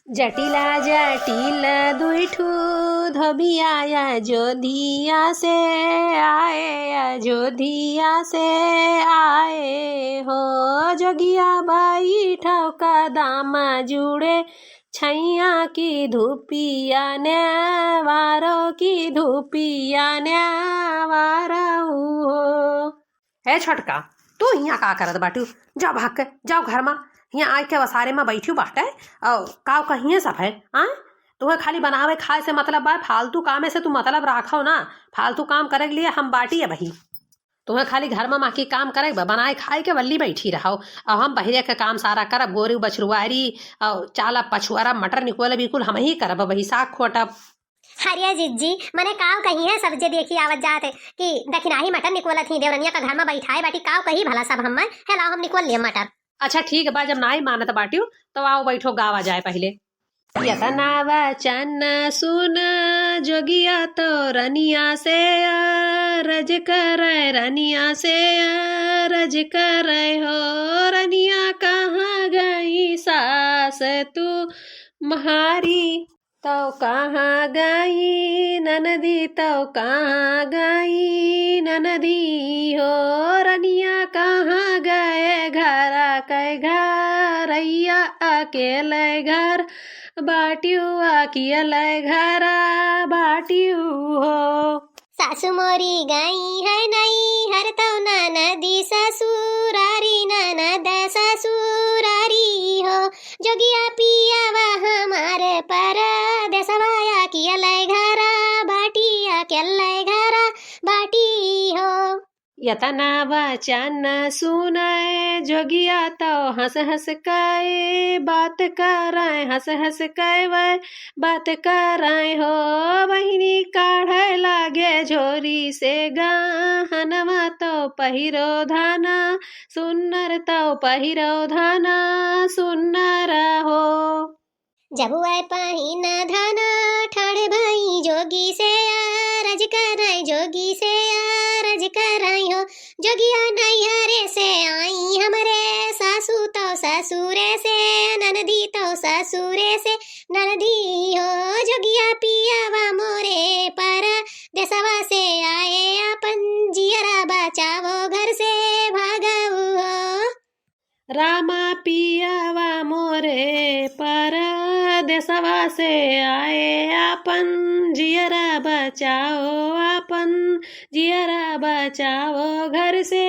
जटिला जटिल दुईठू धोबिया अयोध्या से आए, अयोध्या से आए हो। जोगिया बाई ठौका दामा जुड़े छैया की धूपिया ने वारो की धूपिया ने वारो हो। है छोटका, तू यहाँ का करत बाटू? जाओ भाग के जाओ घर में। यहाँ आके वसारे में बैठी बाटे और काव कहिए सब है। तुम्हें खाली बनावे खाए से मतलब बा, फालतू काम से तू मतलब राखो ना। फालतू काम करे के लिए हम बाटी है भाई। तुम्हें खाली घर में माकी काम करे बनाए खाए के वल्ली बैठी रहो और हम बहिरे के काम सारा करब। गोरी बछरुआरी और चाला पछुआरा मटर निकोले बिल्कुल हम ही करब वही साग खोटब। हरिया जिज्जी मने काव कही है सब्जी देखी आवत जाते कि दखिनाही मटर निकोला थी देवरनिया का घर में बैठाए बाटी काव कही भला सब हम हेलाओ हम निकोल लिए मटर। अच्छा ठीक है बा, जब ना ही मानत बाटियो तो आओ बैठो गावा जाए पहले। यतना वचन सुन जोगिया तो रनिया से रज कर, रनिया से रज कर हो। रनिया कहाँ गई सास तू महारी, तो कहाँ गई ननदी, तो कहाँ गई ननदी हो। रनिया कहाँ गए घर के घरैया अकेले घर बाटियू, अकेले घर बाटियू हो। सासु मोरी गई है नहीं हर तो ननदी ससुरारी, ननद ससुरारी हो। जोगिया पिया वह हमारे पर देसवाया किया लय घरा बाटिया क्या लय घरा बाटी हो। यतना वचन सुने जोगिया तो हंस हंस के बात करे, हंस हंस के वह बात करे हो। बहिनी काढ़े लागे झोरी से गहनवा तो पहिरो धाना सुन्नर, तो पहिरो धाना सुन्नर हो। जब वह पहिन धना ठाणे भाई जोगी से रज कराई, जोगी से रज कराई हो। जोगिया नैहरे से आई हमरे सासू तो ससुरे से, ननदी तो ससुरे से ननदी हो। जोगिया पियावा मोरे पर देसवा से आए, अपन जियरा बचावो घर से भागऊ हो। रामा पियावा मोरे पर देसवा से आए, अपन जियरा बचाओ, अपन जियरा बचाओ घर से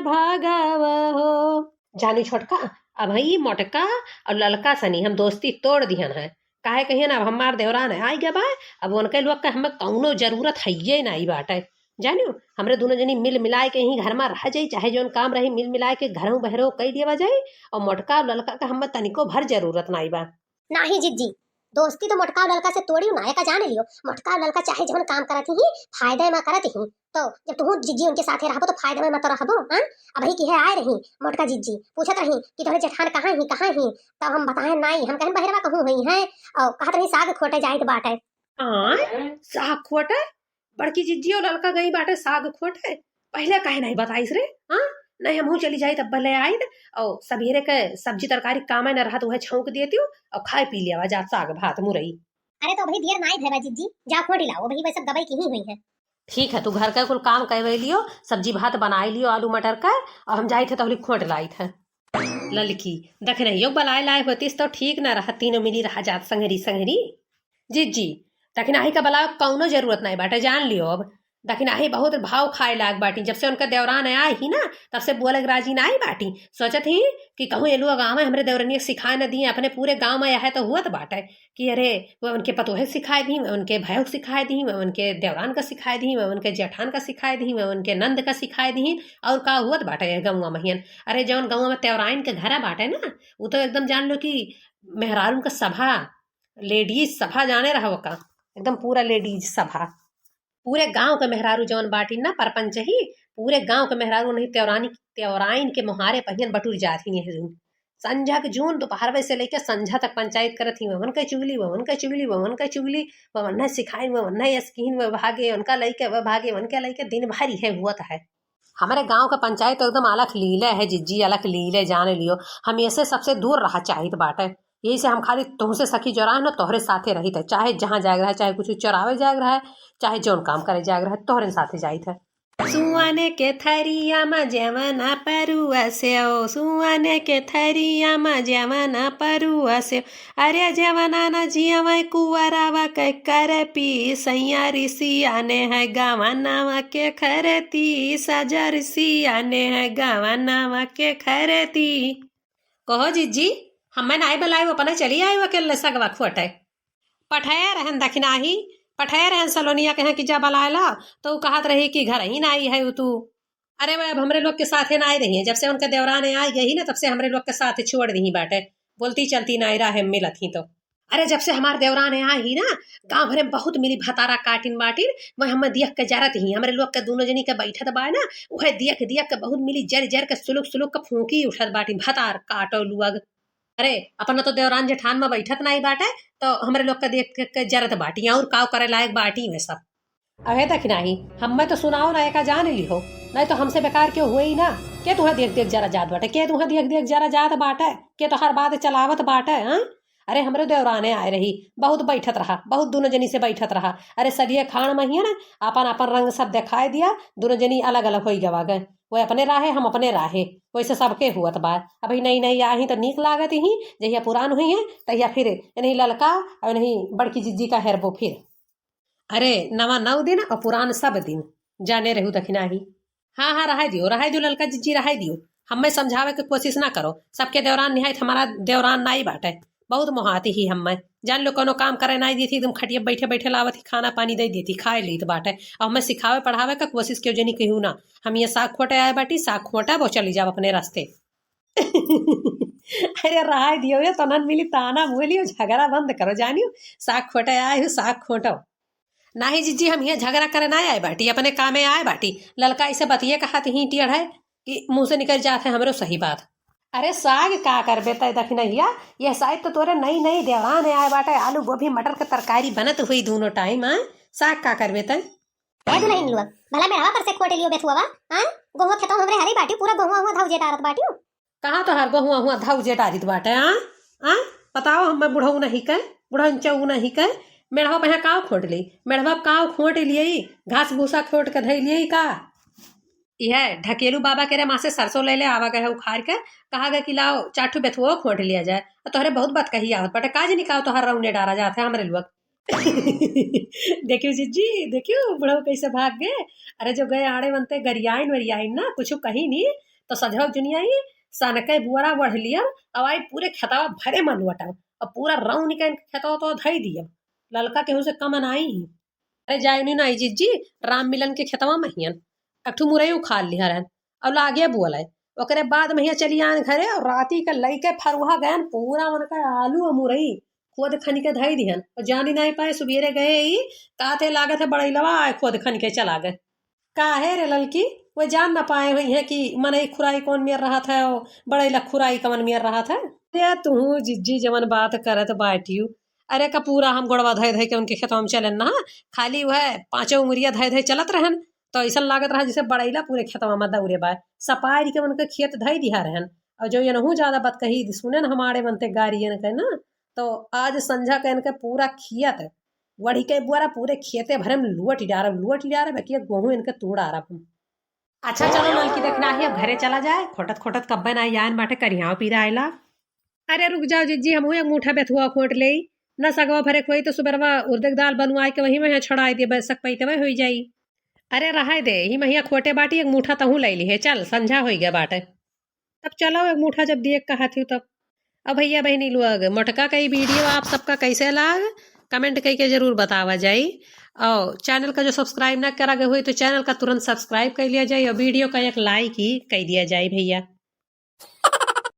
भागव हो। जानी छोटका, अब ही मोटका और ललका सनी हम दोस्ती तोड़ दिहन है। काहे कहिए ना अब हमार देवरान है आई गया बा। अब उनके लोग का हमें कौनो जरूरत है ये ना बाटे। जानियो हमरे दोनों जनी मिल मिलाए के ही घर में रह जाई, चाहे जोन काम रही मिल मिलाए के घरों बहरों कई दिया जाए। और मोटका और ललका का हमें तनिको भर जरूरत ना बा। नाही जिज्जी दोस्ती तो मोटका और ललका से तोड़ी ना का जान लियो। मोटका और ललका चाहे जवन काम करत ही फायदे में करत ही, तो जब तू जिज्जी उनके साथे रहबो तो फायदे में मत रहबो। हां अब ही की है आए रही मोटका जिज्जी पूछत रही कि तोरे जेठान कहां ही कहां ही, तब हम बताए नहीं हम कहीं बहरवा कहूं हुई है और कहत रही साग खोटे जाइत बाटे। साग खोटे? बड़की जिज्जी और ललका गई बाटे साग खोटे? पहले काहे नहीं बताइस रे? नहीं हमहू चली जाई तब भले आई और सवेरे के सब्जी तरकारी काम न रहा तो वह छौंक देती और खाए पी लिया जा साग भात मुरई। अरे तो भाई देर नहीं भेबा जिज्जी जा खोटी लाओ भाई वैसे दवाई की ही हुई है। ठीक है तू घर का कुल काम करवे लियो, सब्जी भात बनाई लियो आलू मटर का और हम जाई थे तो खोट लाई थे। ललकी देख नहीं यो बलाए लाए होतीस तो ठीक ना रहा, तीनों मिली रहा जात संगरी संगरी। जिज्जी दखिनाही का बला कौनो जरूरत नहीं बाटे जान लियो। अब दखिनाही बहुत भाव खाए लाग बाटी, जब से उनका देवरान आया ही ना तब से बोले राजी ना आई बाटी। सोचत ही कि कहूँ ये लोग गाँव में हमारे देवरनिया सिखाए न दिए, अपने पूरे गाँव में यह तो हुआ तो बाटे कि अरे वह उनके पतोहे सिखाए दी, वह उनके भाई सिखाए दी, वह उनके देवरान का सिखाए दी, वह उनके जेठान का सिखाए दी, वह उनके नंद का सिखाए दी और का हुआ बाटे गाँव महियन। अरे जौन गाँव में तेवराइन के घर बाटे ना वो तो एकदम जान लो कि मेहरारू का सभा, लेडीज सभा जाने रहा वो का एकदम पूरा लेडीज सभा। पूरे गांव के मेहरारू जौन बाटी ना परपंच ही पूरे गांव के मेहरारू नहीं त्योराइन के मुहारे पहियन बटुर जाती नहीं। संझा के जून दोपहर से लेकर संझा तक पंचायत करत ही वन के चुगली वन के चुगली वन के चुगली वन सिखाई वन स्कीन व भागे उनका लइके व भागे वन के लइके दिन भर यह हुआ है। हमारे गांव का पंचायत तो एकदम अलग लीले है जिज्जी, अलग लीले जान लियो। हम ऐसे सबसे दूर रहा चाहिए बाटे। यही से हम खाली तुमसे सखी जोरा न तोहरे साथे रही थे, चाहे जहाँ जाग रहा है, चाहे कुछ चरावे जाग रहा है, चाहे जौन काम करे जाग रहा है, तोहरे साथे जाई थे। सुआने के थरिया में जवना परुआ से, सुआने के थरिया में जवना परुआ से, अरे जवना न जियवा कुवरावा के कर पी सैया ऋषिया ने है गवनावा के खरती, सजा ऋषिया ने है गवनावा के खरती। कहो जीजी हमें नाई बलाई अपना चली आई अकेले सगवा खोटे पठाया रहन दखिनाही, पठाया रहन सलोनिया कहे कि जा बलायला तो वो कहत रही कि घर ही ना आई है तू। अरे वह अब हमरे लोग के साथे ना आई रही है, जब से उनके देवराने आई गई ना तब से हमरे लोग के साथ छोड़ दी बाटे, बोलती चलती ना रहा है मिलत ही तो। अरे जब से हमारे देवराने आई ही ना गाँव भरे बहुत मिली भतारा काटिन बाटिन, वह हमें दियक के जरत ही हमरे लोग के दोनों जनी के बैठत बा ना, वह दियक दियक के बहुत मिली जर जर के सुलुक सुलुक के फूकी उठत बाटिन भतार काटो लुअग। अरे अपना तो देवरान जेठान में बैठत नहीं बाटे तो हमरे लोग के देख के जरत बाटी और काव करे लायक बाटी में सब। अहे तक नहीं हमें तो सुनाओ ना एका जान ली हो, नहीं तो हमसे बेकार क्यों हुए ही ना। के तुहे देख देख जरा जात बाटे, के तुहे देख देख जरा जात बाटे, के तो हर बात चलावत बाटे। हाँ अरे हमरे देवराने आए रही, बहुत बैठत रहा, बहुत दोनों जनी से बैठत रहा। अरे सरिये खाण महिया ना अपन अपन रंग सब दिखाई दिया, दोनों जनी अलग अलग हो गवा गए, वो अपने राहे हम अपने राहे, वैसे सबके हुआ बा। अभी नई नई आई तो नीक लागत ही, जहिया पुरान हुई है तहिया फिर नहीं ललका और नहीं बड़की जिज्जी का हेरबो फिर। अरे नवा 9 दिन और पुरान सब दिन जाने रहू दखिना ही। हाँ हाँ रहा दियो ललका जिज्जी रहा दियो, हमें समझावे के कोशिश ना करो, सबके देवरान निहायत हमारा देवरान नाई बाटे, बहुत मोहाती ही हमें जान लो कोनो काम करे नहीं दी थी, तुम खटिया बैठे बैठे लावत ही खाना पानी दे दी थी, खाए ली बाटे। और हमें सिखावे पढ़ावे का कोशिश क्यों जनी कहूँ ना, हम ये साग खोटे आए बाटी, साग खोटा वो चली जाओ अपने रास्ते। अरे रहा दियो ये तनन मिली ताना बोलियो, झगड़ा बंद करो जानियो, साग खोटे आए हो साग खोटो नहीं जीजी, हम ये झगड़ा करे ना आए बाटी, अपने कामे आए बाटी। ललका इसे बतिए कहा ही टेढ़ है कि मुंह से निकल जाते हमरो सही बात। अरे साग का कर बेता दखिनैया, यह शायद तो तोरे नई नई देवरान आए बाटे, आलू गोभी मटर के तरकारी बनत हुई दोनों टाइम। साग का कर बेता नहीं लोग भला मेरा पर से खोटे लियो बेथुआ हां गोहवा खेतो हमरे हरी बाटी पूरा गोहवा हुआ धाउ जेटारत बाटी कहाँ तो हर गोहुआ हुआ धाउ जेटारित बाटे। बताओ हम बुढ़ऊ नहीं कह बुढ़न चऊ नहीं कह, मेढ़वा पे काव खोट ली, मेढ़वा काव खोट लिए, घास भूसा खोट के धई लिए का। यह ढकेलू बाबा के रे माँ से सरसों ले ले आवा गए उखाड़ के, कहा गया कि लाओ चाटू बेथुओ खोट लिया जाए, तोहरे बहुत बात कही आवत बटे, काज निकाल तो हर रौने डारा जाते हमरे लोग। देखियो जीजी देखियो बुढ़ऊ कैसे भाग गए। अरे जो गए आड़े बनते गरियाइन वरियाइन ना कुछ कही नहीं तो सजव दुनिया ही सनके बुआरा बढ़ लिया, अब आई पूरे खेतवा भरे मन वटाओ और पूरा रौ निकाल खेतवा तो धई दिया, ललका केहू से कमन आई। अरे जाए नहीं ना जीजी, राम मिलन के खेतवा महियन एकठू मुरई उखाड़ लिया रहन और लागे बुअल है, ओकरे बाद महिया चली आन घरे और राती के लईके फरुहा गयन पूरा मन का आलू और मुरई खुद खन के धई दिहन और जानी नहीं पाए, सुबेरे गए ही काते लागत है बड़ईलवा आए खुद खन के चला गए। काहे रे ललकी वो जान ना पाए हुई है कि मनई खुराई कौन मेर रहा था और बड़ईला खुराई कमन मेर रहा था। या तू जिज्जी जमन बात करत बाटियू, अरे का पूरा हम गोड़वा धय धय के उनके खेतवा में चलन ना, खाली वह 5 उंगरिया धय धय चलत रहन तो ऐसा लागत रहा जैसे बड़ईला पूरे खेतवा में दौड़े बाय सपारी के उनके खेत धई दिया रहन। और जो ये नहू ज्यादा बात कही सुने न हमारे बनते गाड़ियन के ना, तो आज संझा के इनके पूरा खियत वढ़ी के बुआरा पूरे खेते भरे में लुअट डारा बाकी गेहूं इनके तोड़ आ रहा। अच्छा चलो नलकी देखना ही, अब घरे चला जाए, खोटत खोटत कब्बे ना यान बाटे करियाव पीरा आयला। अरे रुक जाओ जीजी, हम एक मुठा बेथुआ खोट ले न सगवा भरे खोई तो सुबरवा उर्दक दाल बनवाई के वही में छड़ाई दे बैसक पैते वही हो जाई। अरे रहा दे ही महिया खोटे बाटी, एक मुठा तहू ले ली है, चल संझा हो गया बाटे, तब चलो एक मुठा जब दिए कहा थी तब। अब भैया बहनी लोग मोटका का वीडियो आप सबका कैसे लाग कमेंट करके जरूर बतावा जाए, और चैनल का जो सब्सक्राइब ना करा गए हुई तो चैनल का तुरंत सब्सक्राइब कर लिया जाए और वीडियो का एक लाइक ही कर दिया जाए भैया।